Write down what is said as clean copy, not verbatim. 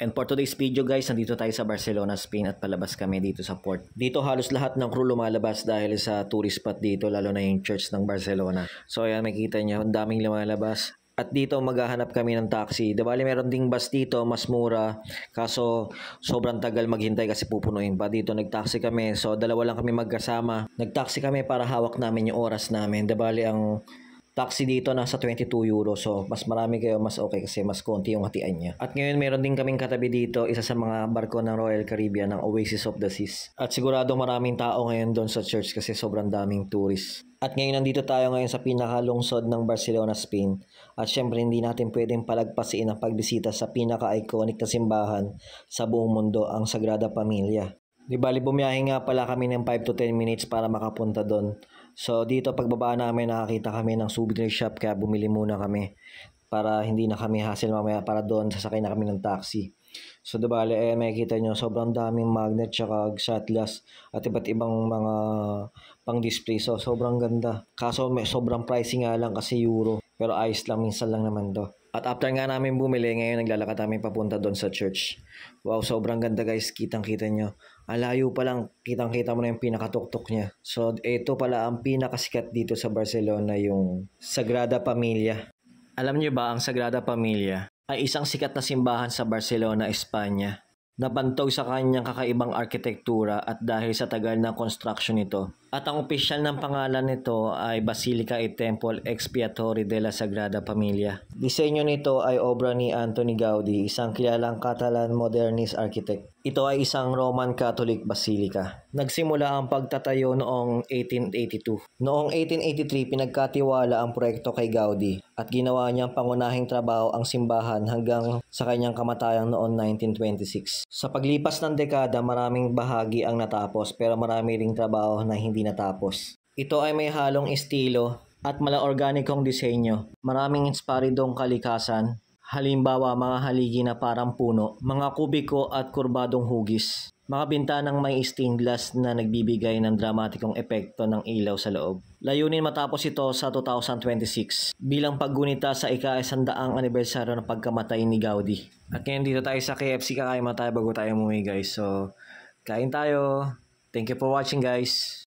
And for today's video guys, nandito tayo sa Barcelona, Spain at palabas kami dito sa port. Dito halos lahat ng crew lumalabas dahil sa tourist spot dito, lalo na yung church ng Barcelona. So ayan, makikita nyo, ang daming lumalabas. At dito maghahanap kami ng taxi. Bali meron ding bus dito, mas mura. Kaso sobrang tagal maghintay kasi pupunuin pa. Dito nagtaxi kami. So dalawa lang kami magkasama. Nagtaxi kami para hawak namin yung oras namin. Bali ang taxi dito nasa 22 euro. So mas marami kayo, mas okay kasi mas konti yung hatian niya. At ngayon meron din kaming katabi dito, isa sa mga barko ng Royal Caribbean, ng Oasis of the Seas. At sigurado maraming tao ngayon doon sa church kasi sobrang daming tourists. At ngayon nandito tayo ngayon sa pinakalungsod ng Barcelona, Spain. At syempre hindi natin pwedeng palagpasin ang pagbisita sa pinaka-iconic na simbahan sa buong mundo, ang Sagrada Familia. Di bali bumiyahe nga pala kami ng 5 to 10 minutes para makapunta doon. So dito pagbaba namin nakakita kami ng souvenir shop kaya bumili muna kami para hindi na kami hassle mamaya para doon sasakay na kami ng taxi. So bali makikita nyo sobrang daming magnet tsaka shot glass at iba't ibang mga pang display. So sobrang ganda. Kaso sobrang pricey nga lang kasi euro. Pero ayos lang, minsan lang naman to. At after nga namin bumili, ngayon naglalakad namin papunta doon sa church. Wow, sobrang ganda guys, kitang-kita nyo. Alayo pa lang, kitang-kita mo na yung pinakatuktok niya. So ito pala ang pinakasikat dito sa Barcelona, yung Sagrada Familia. Alam nyo ba, ang Sagrada Familia ay isang sikat na simbahan sa Barcelona, Espanya. Napantog sa kanyang kakaibang arkitektura at dahil sa tagal ng construction nito. At ang opisyal ng pangalan nito ay Basilica y Temple Expiatory de la Sagrada Familia. Disenyo nito ay obra ni Antoni Gaudi, isang kilalang Catalan modernist architect. Ito ay isang Roman Catholic Basilica. Nagsimula ang pagtatayo noong 1882. Noong 1883, pinagkatiwala ang proyekto kay Gaudi at ginawa niyang pangunahing trabaho ang simbahan hanggang sa kanyang kamatayan noong 1926. Sa paglipas ng dekada, maraming bahagi ang natapos pero marami ring trabaho na hindi natapos. Ito ay may halong estilo at mala-organikong disenyo. Maraming inspiradong kalikasan. Halimbawa, mga haligi na parang puno, mga kubiko at kurbadong hugis. Mga bintanang may stained glass na nagbibigay ng dramatikong epekto ng ilaw sa loob. Layunin matapos ito sa 2026 bilang paggunita sa ika-100 anibersaryo ng pagkamatay ni Gaudi. At ngayon dito tayo sa KFC, kakain tayo bago tayo umuwi guys. So, kain tayo. Thank you for watching guys.